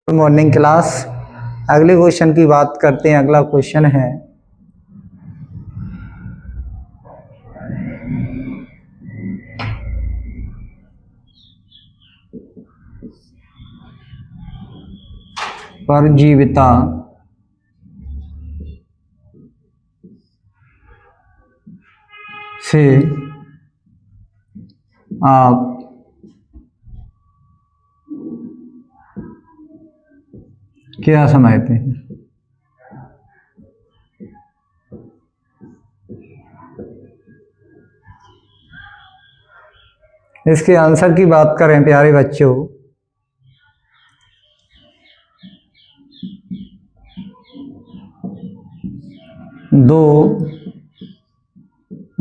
Good morning class. अगले question की बात करते हैं। अगला क्वेश्चन है परजीविता से आप क्या समझते हैं? इसके आंसर की बात करें प्यारे बच्चों, दो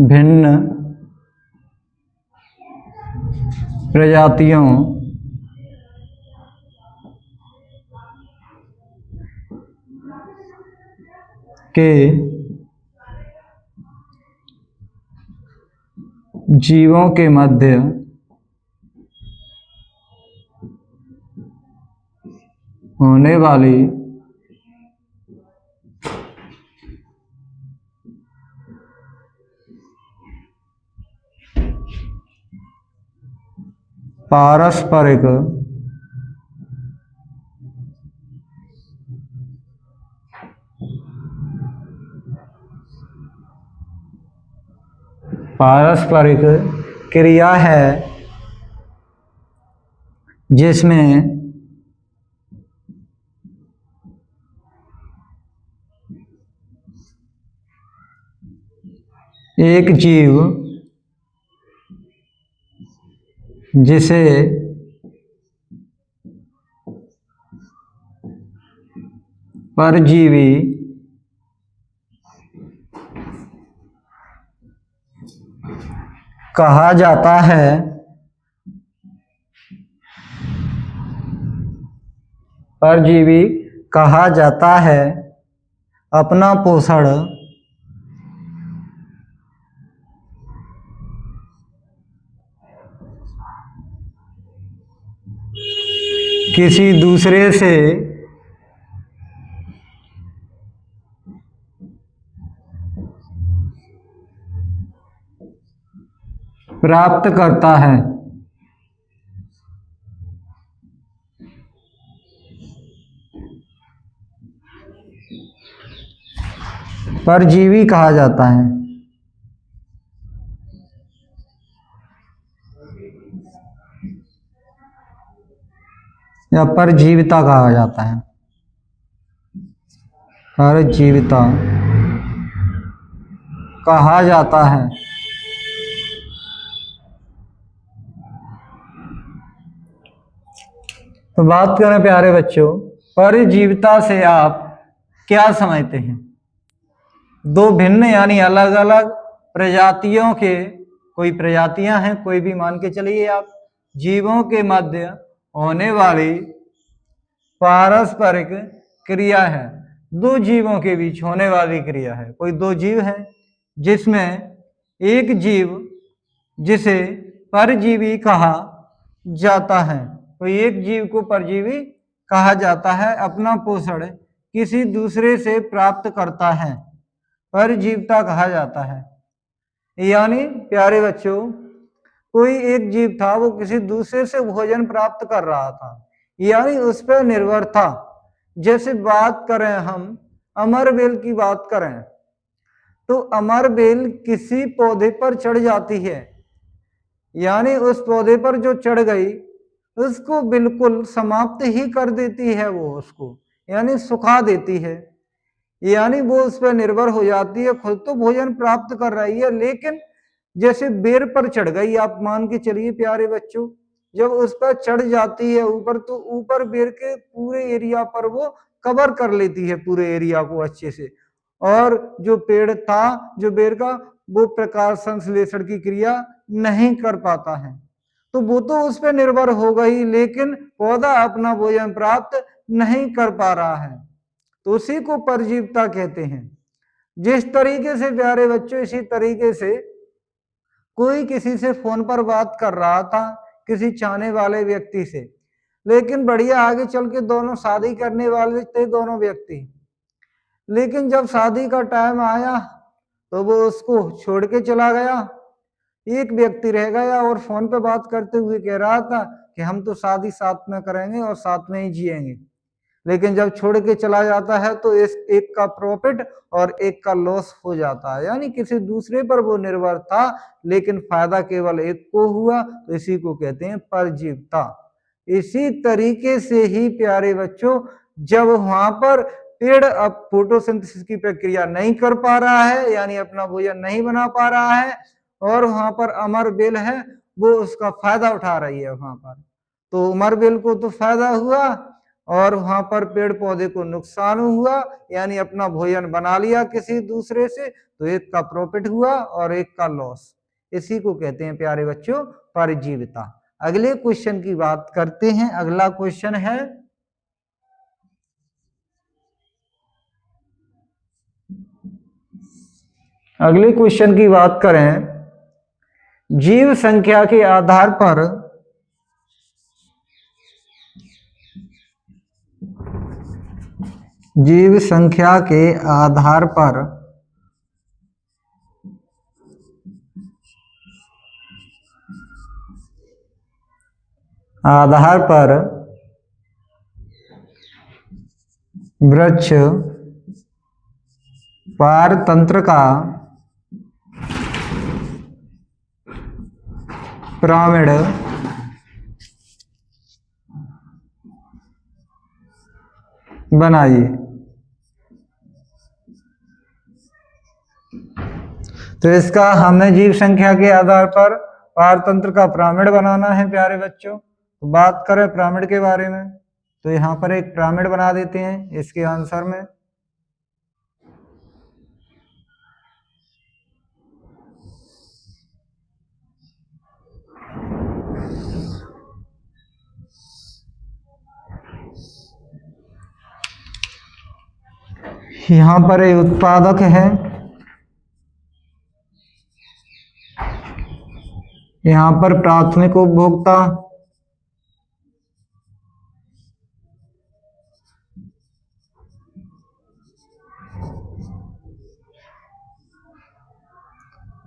भिन्न प्रजातियों के जीवों के मध्य होने वाली पारस्परिक क्रिया है जिसमें एक जीव जिसे परजीवी कहा जाता है, परजीवी कहा जाता है, अपना पोषण किसी दूसरे से प्राप्त करता है। परजीवी कहा जाता है या परजीविता कहा जाता है। परजीविता कहा जाता है। तो बात करें प्यारे बच्चों, परजीविता से आप क्या समझते हैं? दो भिन्न यानी अलग अलग प्रजातियों के, कोई प्रजातियां हैं, कोई भी मान के चलिए आप, जीवों के मध्य होने वाली पारस्परिक क्रिया है। दो जीवों के बीच होने वाली क्रिया है। कोई दो जीव हैं जिसमें एक जीव जिसे परजीवी कहा जाता है, कोई एक जीव को परजीवी कहा जाता है, अपना पोषण किसी दूसरे से प्राप्त करता है, परजीविता कहा जाता है। यानी प्यारे बच्चों, कोई एक जीव था, वो किसी दूसरे से भोजन प्राप्त कर रहा था, यानी उस पर निर्भर था। जैसे बात करें हम अमर बेल की बात करें तो अमर बेल किसी पौधे पर चढ़ जाती है, यानी उस पौधे पर जो चढ़ गई उसको बिल्कुल समाप्त ही कर देती है, वो उसको यानी सुखा देती है, यानी वो उस पर निर्भर हो जाती है। खुद तो भोजन प्राप्त कर रही है, लेकिन जैसे बेर पर चढ़ गई, आप मान के चलिए प्यारे बच्चों, जब उस पर चढ़ जाती है ऊपर, तो ऊपर बेर के पूरे एरिया पर वो कवर कर लेती है, पूरे एरिया को अच्छे से, और जो पेड़ था, जो बेर का, वो प्रकाश संश्लेषण की क्रिया नहीं कर पाता है। तो वो तो उस पर निर्भर हो गई, लेकिन पौधा अपना भोजन प्राप्त नहीं कर पा रहा है, तो उसी को परजीविता कहते हैं। जिस तरीके से प्यारे बच्चों, इसी तरीके से कोई किसी से फोन पर बात कर रहा था, किसी चाहने वाले व्यक्ति से, लेकिन बढ़िया आगे चल के दोनों शादी करने वाले थे दोनों व्यक्ति, लेकिन जब शादी का टाइम आया तो वो उसको छोड़ के चला गया। एक व्यक्ति रह गया और फोन पे बात करते हुए कह रहा था कि हम तो शादी साथ में करेंगे और साथ में ही जिएंगे, लेकिन जब छोड़ के चला जाता है तो इस एक का प्रॉफिट और एक का लॉस हो जाता है, यानी किसी दूसरे पर वो निर्भर था लेकिन फायदा केवल एक को हुआ, तो इसी को कहते हैं परजीविता। इसी तरीके से ही प्यारे बच्चों, जब वहां पर पेड़ अब फोटोसिंथेसिस की प्रक्रिया नहीं कर पा रहा है, यानी अपना भोजन नहीं बना पा रहा है, और वहां पर अमर बेल है वो उसका फायदा उठा रही है वहां पर, तो अमर बेल को तो फायदा हुआ और वहां पर पेड़ पौधे को नुकसान हुआ, यानी अपना भोजन बना लिया किसी दूसरे से, तो एक का प्रॉफिट हुआ और एक का लॉस। इसी को कहते हैं प्यारे बच्चों परजीविता। अगले क्वेश्चन की बात करते हैं। अगला क्वेश्चन है, अगले क्वेश्चन की बात करें, जीव संख्या के आधार पर जीव संख्या के आधार पर वृक्ष पारतंत्र का पिरामिड बनाइए। तो इसका हमें जीव संख्या के आधार पर पारतंत्र का पिरामिड बनाना है प्यारे बच्चों। तो बात करें पिरामिड के बारे में, तो यहाँ पर एक पिरामिड बना देते हैं इसके आंसर में। यहाँ पर एक उत्पादक है, यहाँ पर प्राथमिक उपभोक्ता,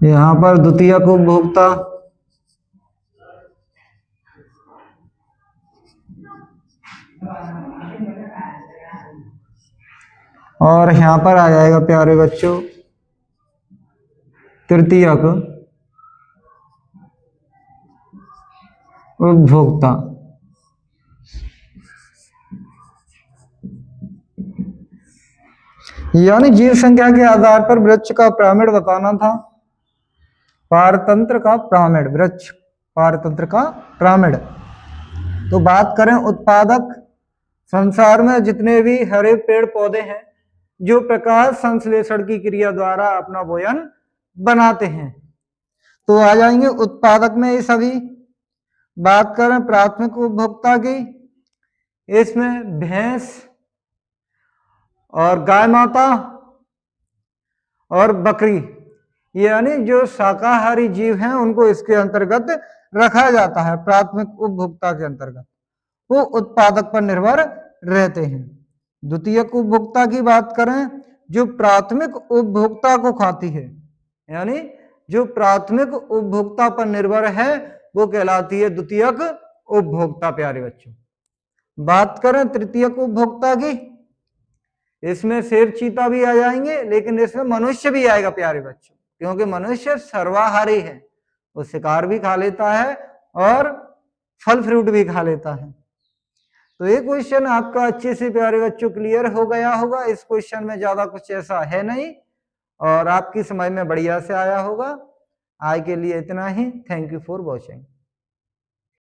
यहाँ पर द्वितीयक उपभोक्ता, और यहाँ पर आ जाएगा प्यारे बच्चों तृतीयक उपभोक्ता। यानी जीव संख्या के आधार पर वृक्ष का पिरामिड बताना था, पारतंत्र का पिरामिड, वृक्ष पारतंत्र का पिरामिड। तो बात करें उत्पादक, संसार में जितने भी हरे पेड़ पौधे हैं जो प्रकाश संश्लेषण की क्रिया द्वारा अपना भोजन बनाते हैं, तो आ जाएंगे उत्पादक में ये सभी। बात करें प्राथमिक उपभोक्ता की, इसमें भैंस और गाय माता और बकरी, यानी जो शाकाहारी जीव हैं उनको इसके अंतर्गत रखा जाता है, प्राथमिक उपभोक्ता के अंतर्गत। वो उत्पादक पर निर्भर रहते हैं। द्वितीयक उपभोक्ता की बात करें, जो प्राथमिक उपभोक्ता को खाती है, यानी जो प्राथमिक उपभोक्ता पर निर्भर है वो कहलाती है द्वितीयक उपभोक्ता प्यारे बच्चों। बात करें तृतीयक उपभोक्ता की, इसमें शेर चीता भी आ जाएंगे, लेकिन इसमें मनुष्य भी आएगा प्यारे बच्चों, क्योंकि मनुष्य सर्वाहारी है, वो शिकार भी खा लेता है और फल फ्रूट भी खा लेता है। तो ये क्वेश्चन आपका अच्छे से प्यारे बच्चों क्लियर हो गया होगा। इस क्वेश्चन में ज्यादा कुछ ऐसा है नहीं और आपकी समझ में बढ़िया से आया होगा। आज के लिए इतना ही। Thank you for watching.